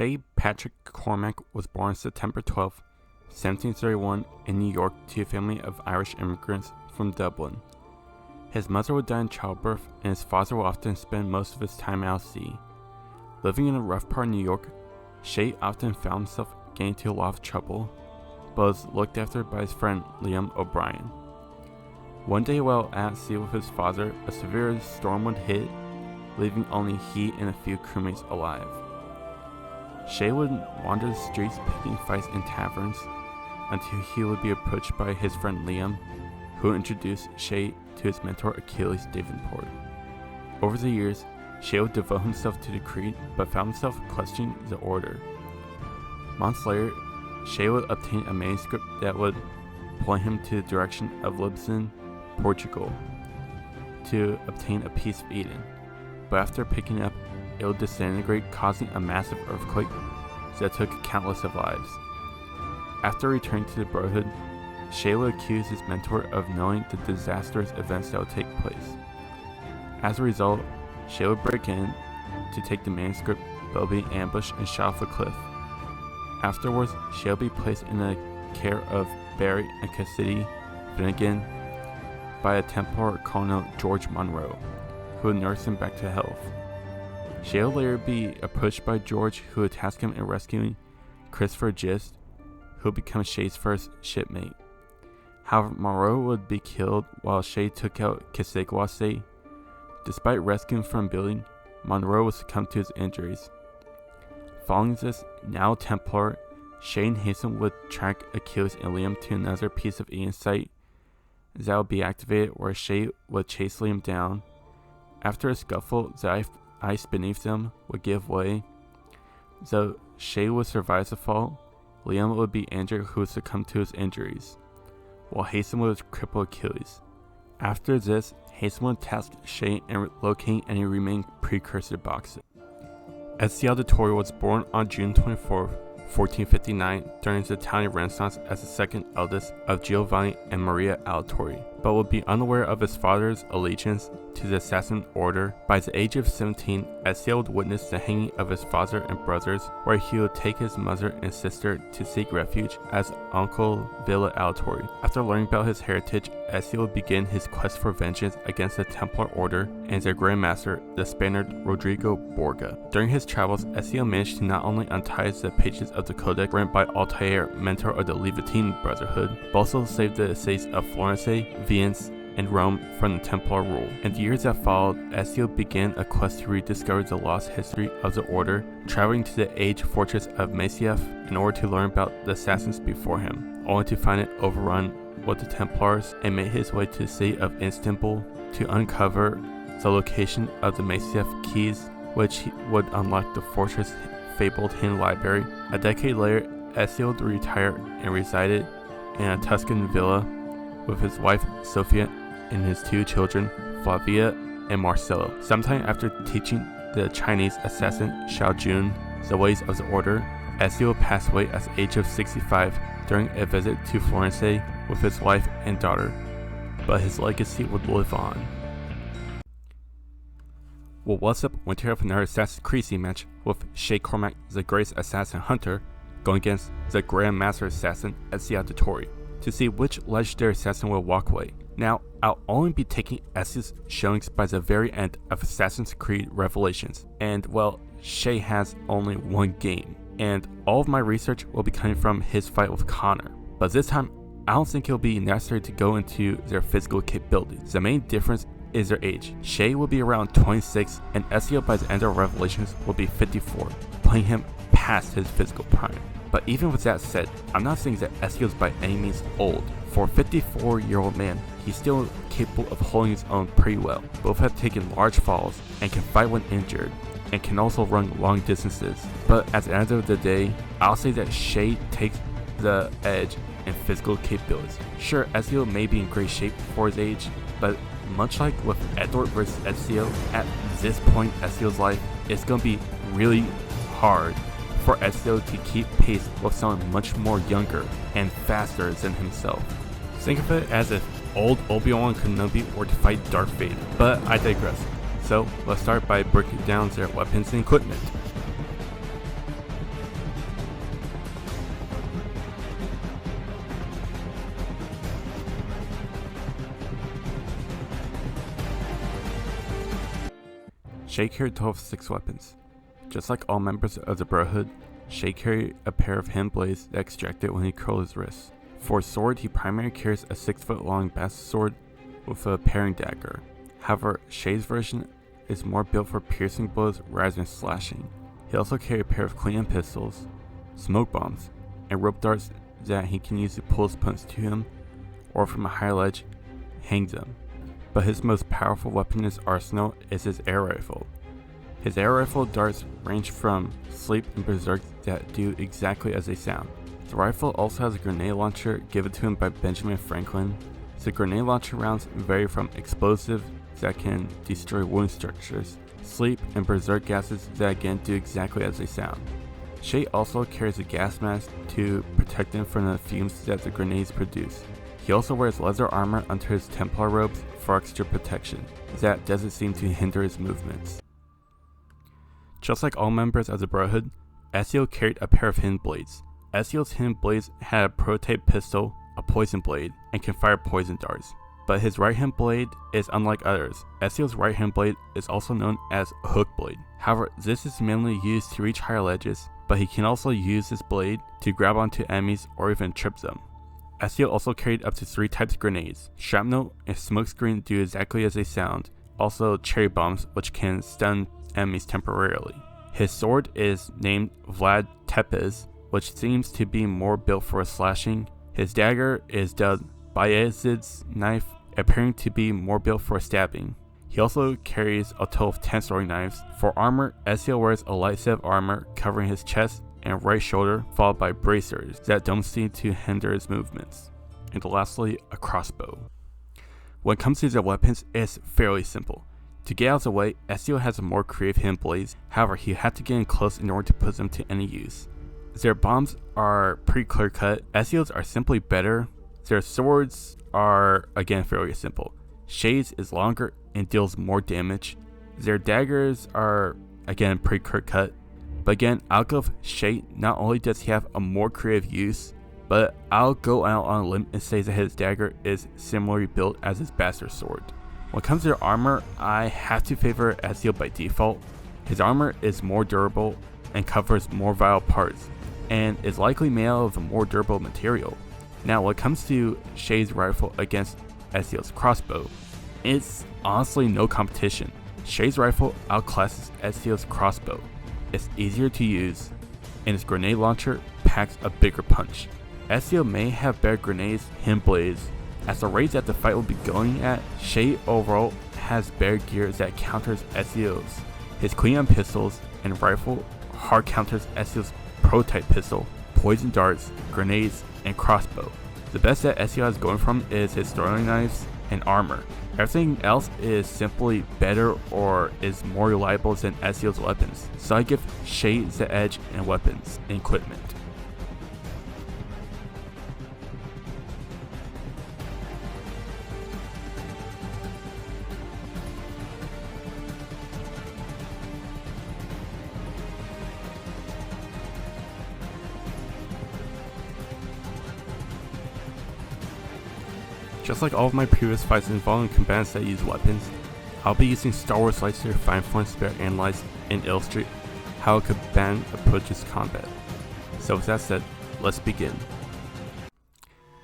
Shay Patrick Cormac was born September 12, 1731 in New York to a family of Irish immigrants from Dublin. His mother would die in childbirth, and his father would often spend most of his time out at sea. Living in a rough part of New York, Shay often found himself getting into a lot of trouble, but was looked after by his friend Liam O'Brien. One day while at sea with his father, a severe storm would hit, leaving only he and a few crewmates alive. Shay would wander the streets picking fights in taverns until he would be approached by his friend Liam, who introduced Shay to his mentor Achilles Davenport. Over the years, Shay would devote himself to the creed, but found himself questioning the order. Months later, Shay would obtain a manuscript that would point him to the direction of Lisbon, Portugal, to obtain a piece of Eden. But after picking it up, it would disintegrate, causing a massive earthquake that took countless of lives. After returning to the Brotherhood, Shay would accuse his mentor of knowing the disastrous events that would take place. As a result, Shay would break in to take the manuscript, but would be ambushed and shot off a cliff. Afterwards, Shay would be placed in the care of Barry and Cassidy Finnegan by a Templar Colonel George Monroe, who would nurse him back to health. Shay would later be approached by George, who would task him in rescuing Christopher Gist, who would become Shay's first shipmate. However, Monroe would be killed while Shay took out Kesegwase. Despite rescuing from building, Monroe would succumb to his injuries. Following this, now Templar, Shay and Hasten would track Achilles and Liam to another piece of Eden site that would be activated, where Shay would chase Liam down. After a scuffle, the ice beneath them would give way. Though Shay would survive the fall, Liam would be injured, who would succumb to his injuries, while Hasten would cripple Achilles. After this, Hasten would task Shay in locating any remaining precursor boxes. Ezio Auditore was born on June 24, 1459, during the Italian Renaissance as the second eldest of Giovanni and Maria Auditore, but would be unaware of his father's allegiance to the assassin order. By the age of 17, Ezio would witness the hanging of his father and brothers, where he would take his mother and sister to seek refuge as Uncle Villa Auditore. After learning about his heritage, Ezio would begin his quest for vengeance against the Templar Order and their Grand Master, the Spaniard Rodrigo Borgia. During his travels, Ezio managed to not only untie the pages of the Codex written by Auditore, mentor of the Levantine Brotherhood, but also save the estates of Florence, Venice, and Rome from the Templar rule. In the years that followed, Ezio began a quest to rediscover the lost history of the order, traveling to the aged fortress of Masyaf in order to learn about the assassins before him, only to find it overrun with the Templars, and made his way to the city of Istanbul to uncover the location of the Masyaf keys, which would unlock the fortress' fabled hidden library. A decade later, Ezio would retire and resided in a Tuscan villa with his wife Sophia and his two children, Flavia and Marcello. Sometime after teaching the Chinese assassin Xiao Jun the ways of the order, Ezio passed away at the age of 65 during a visit to Florence with his wife and daughter, but his legacy would live on. Well, what's up? We're here with another Assassin's Creed match with Shay Cormac, the greatest assassin hunter, going against the Grand Master Assassin Ezio Auditore, to see which legendary assassin will walk away. Now, I'll only be taking Ezio's showings by the very end of Assassin's Creed Revelations, and well, Shay has only one game, and all of my research will be coming from his fight with Connor. But this time, I don't think it'll be necessary to go into their physical capabilities. The main difference is their age. Shay will be around 26, and Ezio by the end of Revelations will be 54, putting him past his physical prime. But even with that said, I'm not saying that Ezio is by any means old. For a 54-year-old man, he's still capable of holding his own pretty well. Both have taken large falls and can fight when injured, and can also run long distances. But at the end of the day, I'll say that Shay takes the edge in physical capabilities. Sure, Ezio may be in great shape for his age, but much like with Edward versus Ezio, at this point in Ezio's life, it's going to be really hard for Ezio to keep pace with someone much more younger and faster than himself. Think of it as if old Obi-Wan Kenobi were to fight Darth Vader, but I digress. So let's start by breaking down their weapons and equipment. Shay carried a total of 6 weapons. Just like all members of the Brotherhood, Shay carried a pair of hand blades that extracted when he curled his wrists. For his sword, he primarily carries a 6-foot long bastard sword with a paring dagger. However, Shay's version is more built for piercing blows rather than slashing. He also carries a pair of clean pistols, smoke bombs, and rope darts that he can use to pull his opponents to him, or from a higher ledge, hang them. But his most powerful weapon in his arsenal is his air rifle. His air rifle darts range from sleep and berserk that do exactly as they sound. The rifle also has a grenade launcher given to him by Benjamin Franklin. The grenade launcher rounds vary from explosive that can destroy wound structures, sleep, and berserk gases that again do exactly as they sound. Shay also carries a gas mask to protect him from the fumes that the grenades produce. He also wears leather armor under his Templar robes for extra protection that doesn't seem to hinder his movements. Just like all members of the Brotherhood, Ezio carried a pair of hidden blades. Ezio's hidden blades had a prototype pistol, a poison blade, and can fire poison darts. But his right hand blade is unlike others. Ezio's right hand blade is also known as a hook blade. However, this is mainly used to reach higher ledges, but he can also use this blade to grab onto enemies or even trip them. Ezio also carried up to 3 types of grenades. Shrapnel and smokescreen do exactly as they sound, also cherry bombs which can stun enemies temporarily. His sword is named Vlad Tepes, which seems to be more built for slashing. His dagger is dubbed Bayezid's knife, appearing to be more built for stabbing. He also carries a total of 10 throwing knives. For armor, Ezio wears a light set of armor covering his chest and right shoulder, followed by bracers that don't seem to hinder his movements. And lastly, a crossbow. When it comes to their weapons, it's fairly simple. To get out of the way, Ezio has a more creative hidden blades, however he had to get in close in order to put them to any use. Their bombs are pretty clear cut, Ezio's are simply better. Their swords are again fairly simple. Shay's is longer and deals more damage. Their daggers are again pretty clear cut. But again, I'll go with Shay. Not only does he have a more creative use, but I'll go out on a limb and say that his dagger is similarly built as his bastard sword. When it comes to their armor, I have to favor Ezio by default. His armor is more durable and covers more vital parts, and is likely made out of a more durable material. Now when it comes to Shay's rifle against Ezio's crossbow, it's honestly no competition. Shay's rifle outclasses Ezio's crossbow. It's easier to use, and its grenade launcher packs a bigger punch. Ezio may have better grenades, hidden blades. At the rate that the fight will be going at, Shay overall has better gear that counters Ezio's. His clean on pistols and rifle hard counters Ezio's prototype pistol, poison darts, grenades, and crossbow. The best that Ezio has going from is his throwing knives and armor. Everything else is simply better or is more reliable than Ezio's weapons, so I give Shay the edge in weapons and equipment. Just like all of my previous fights involving combatants that use weapons, I'll be using Star Wars lightsaber fine points to better analyze and illustrate how a combatant approaches combat. So with that said, let's begin.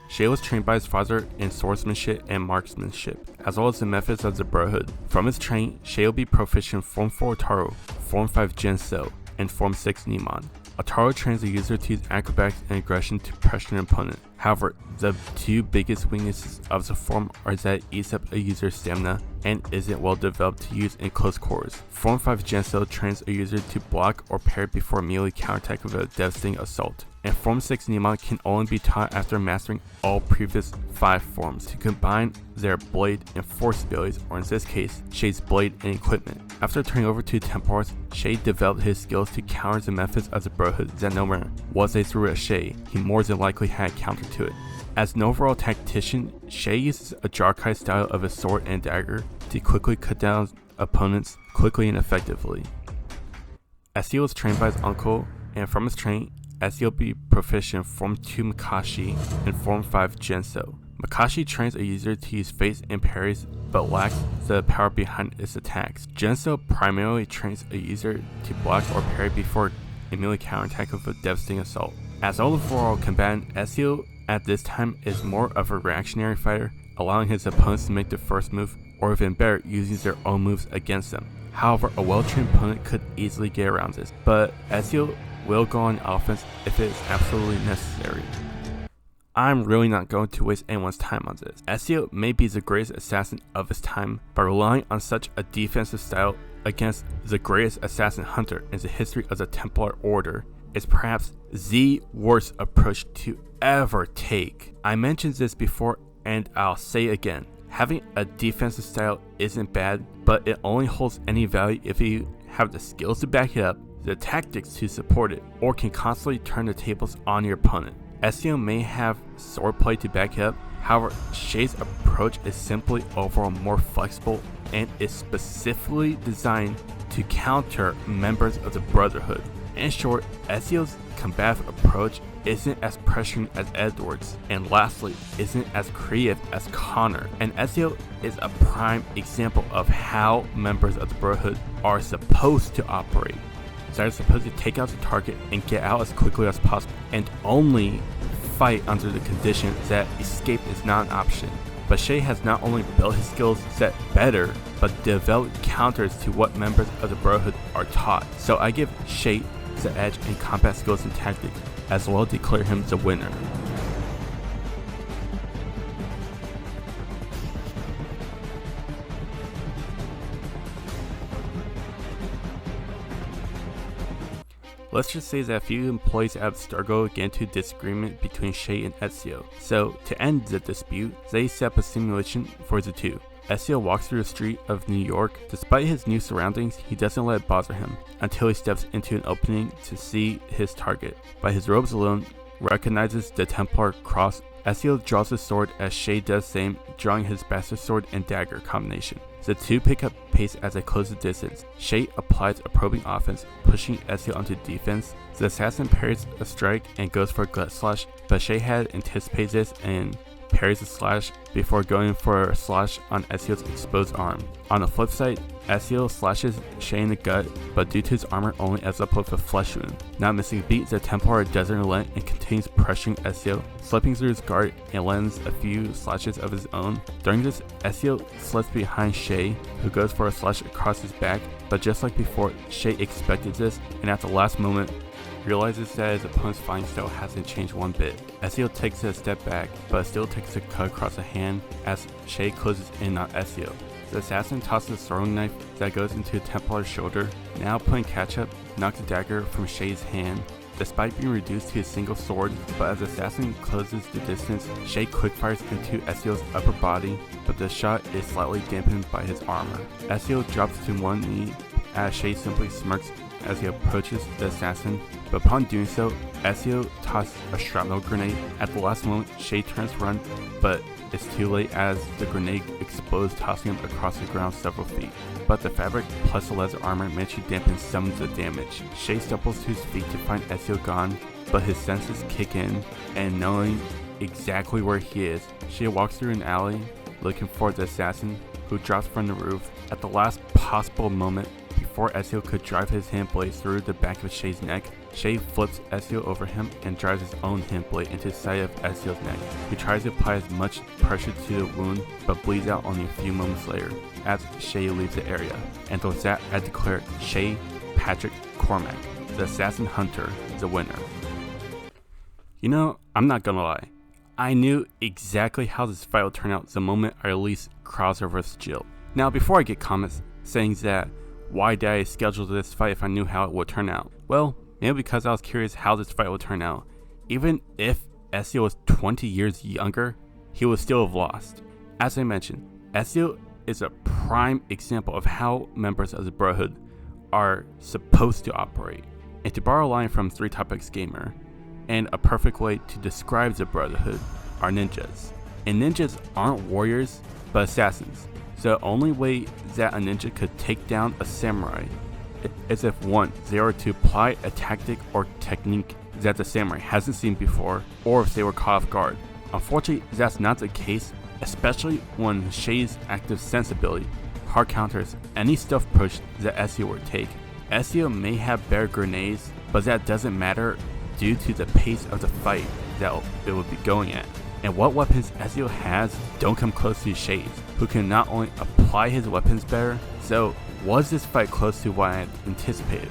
Shay was trained by his father in swordsmanship and marksmanship, as well as the methods of the Brotherhood. From his training, Shay will be proficient in Form 4 Auditore, Form 5 Genso, and Form 6 Nemon. Auditore trains the user to use acrobatics and aggression to pressure an opponent. However, the two biggest weaknesses of the form are that it eats up a user's stamina and isn't well developed to use in close quarters. Form 5 Genso trains a user to block or parry before immediately counterattack with a devastating assault. And Form 6 Nemon can only be taught after mastering all previous 5 forms to combine their blade and force abilities, or in this case, Shay's blade and equipment. After turning over to Templars, Shay developed his skills to counter the methods of the Brotherhood that no matter what they threw at Shay, he more than likely had counter to it. As an overall tactician, Shay uses a Jarkai style of a sword and dagger to quickly cut down opponents quickly and effectively. Ezio was trained by his uncle, and from his training, Ezio will be proficient in Form 2 Makashi and Form 5 Genso. Makashi trains a user to use face and parries, but lacks the power behind its attacks. Genso primarily trains a user to block or parry before immediately counterattack with a devastating assault. As overall combatant, Ezio at this time is more of a reactionary fighter, allowing his opponents to make the first move, or even better, using their own moves against them. However, a well-trained opponent could easily get around this, but Ezio will go on offense if it is absolutely necessary. I'm really not going to waste anyone's time on this. Ezio may be the greatest assassin of his time, but relying on such a defensive style against the greatest assassin hunter in the history of the Templar Order is perhaps the worst approach to ever take. I mentioned this before and I'll say it again. Having a defensive style isn't bad, but it only holds any value if you have the skills to back it up, the tactics to support it, or can constantly turn the tables on your opponent. Ezio may have swordplay to back it up, however, Shay's approach is simply overall more flexible and is specifically designed to counter members of the Brotherhood. In short, Ezio's combative approach isn't as pressuring as Edward's, and lastly, isn't as creative as Connor. And Ezio is a prime example of how members of the Brotherhood are supposed to operate. They're supposed to take out the target and get out as quickly as possible, and only fight under the condition that escape is not an option. But Shay has not only built his skill set better, but developed counters to what members of the Brotherhood are taught. So I give Shay the edge in combat skills and tactics, as well declare him the winner. Let's just say that a few employees at Abstergo get into disagreement between Shay and Ezio. So, to end the dispute, they set up a simulation for the two. Ezio walks through the street of New York. Despite his new surroundings, he doesn't let it bother him until he steps into an opening to see his target. By his robes alone, recognizes the Templar cross. Ezio draws his sword as Shay does the same, drawing his bastard sword and dagger combination. The two pick up pace as they close the distance. Shay applies a probing offense, pushing Ezio onto defense. The assassin parries a strike and goes for a gut slash, but Shay had anticipated this and parries a slash before going for a slash on Ezio's exposed arm. On the flip side, Ezio slashes Shay in the gut, but due to his armor only ends up with a flesh wound. Not missing a beat, the Templar doesn't relent and continues pressuring Ezio, slipping through his guard and lands a few slashes of his own. During this, Ezio slips behind Shay, who goes for a slash across his back, but just like before, Shay expected this, and at the last moment, realizes that his opponent's fighting style hasn't changed one bit. Ezio takes a step back, but still takes a cut across the hand as Shay closes in on Ezio. The assassin tosses a throwing knife that goes into Templar's shoulder. Now playing catch up, knocks a dagger from Shay's hand. Despite being reduced to a single sword, but as the assassin closes the distance, Shay quickfires into Ezio's upper body, but the shot is slightly dampened by his armor. Ezio drops to one knee as Shay simply smirks as he approaches the assassin, but upon doing so, Ezio tosses a shrapnel grenade. At the last moment, Shay turns to run, but it's too late as the grenade explodes, tossing him across the ground several feet. But the fabric plus the leather armor managed to dampen some of the damage. Shay stumbles to his feet to find Ezio gone, but his senses kick in, and knowing exactly where he is, Shay walks through an alley looking for the assassin, who drops from the roof. At the last possible moment, before Ezio could drive his hand blade through the back of Shay's neck, Shay flips Ezio over him and drives his own hand blade into the side of Ezio's neck. He tries to apply as much pressure to the wound, but bleeds out only a few moments later as Shay leaves the area. And with that, I declare Shay Patrick Cormac, the Assassin Hunter, the winner. You know, I'm not gonna lie. I knew exactly how this fight would turn out the moment I released Krauser vs. Jill. Now, before I get comments saying that, why did I schedule this fight if I knew how it would turn out? Well, maybe because I was curious how this fight would turn out. Even if Ezio was 20 years younger, he would still have lost. As I mentioned, Ezio is a prime example of how members of the Brotherhood are supposed to operate. And to borrow a line from 3 Topics Gamer, and a perfect way to describe the Brotherhood are ninjas. And ninjas aren't warriors, but assassins. So the only way that a ninja could take down a samurai is if 1, they were to apply a tactic or technique that the samurai hasn't seen before, or if they were caught off guard. Unfortunately, that's not the case, especially when Shay's active sensibility hard counters any stealth approach that Ezio would take. Ezio may have better grenades, but that doesn't matter due to the pace of the fight that it would be going at. And what weapons Ezio has don't come close to Shay's, who can not only apply his weapons better. So was this fight close to what I had anticipated?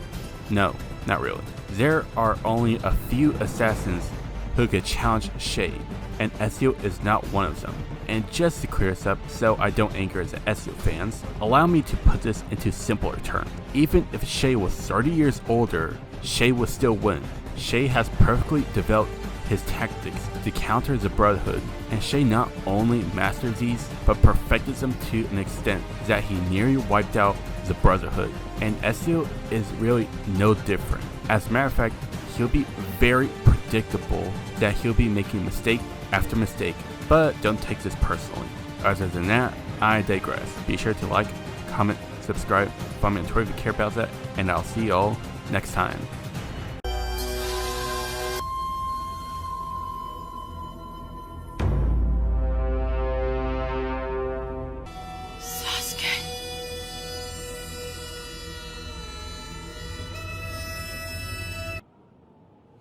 No, not really. There are only a few assassins who could challenge Shay, and Ezio is not one of them. And just to clear this up so I don't anger the Ezio fans, allow me to put this into simpler terms. Even if Shay was 30 years older, Shay would still win. Shay has perfectly developed his tactics to counter the Brotherhood, and Shay not only masters these, but perfected them to an extent that he nearly wiped out the Brotherhood. And Ezio is really no different. As a matter of fact, he'll be very predictable that he'll be making mistake after mistake, but don't take this personally. Other than that, I digress. Be sure to like, comment, subscribe, follow me on Twitter if you care about that, and I'll see y'all next time.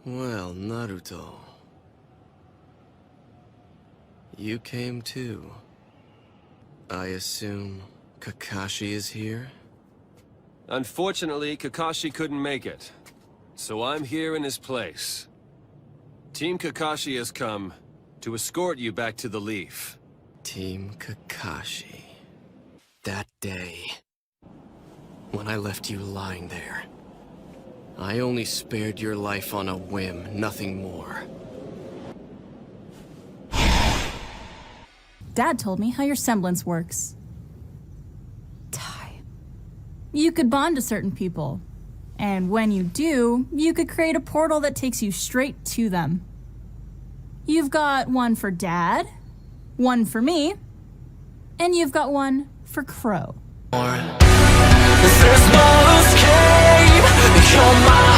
Well, Naruto. You came too. I assume Kakashi is here? Unfortunately, Kakashi couldn't make it. So I'm here in his place. Team Kakashi has come to escort you back to the Leaf. Team Kakashi. That day, when I left you lying there, I only spared your life on a whim, nothing more. Dad told me how your semblance works. You could bond to certain people, and when you do, you could create a portal that takes you straight to them. You've got one for Dad, one for me, and you've got one for Crow. This smallest cave, you're my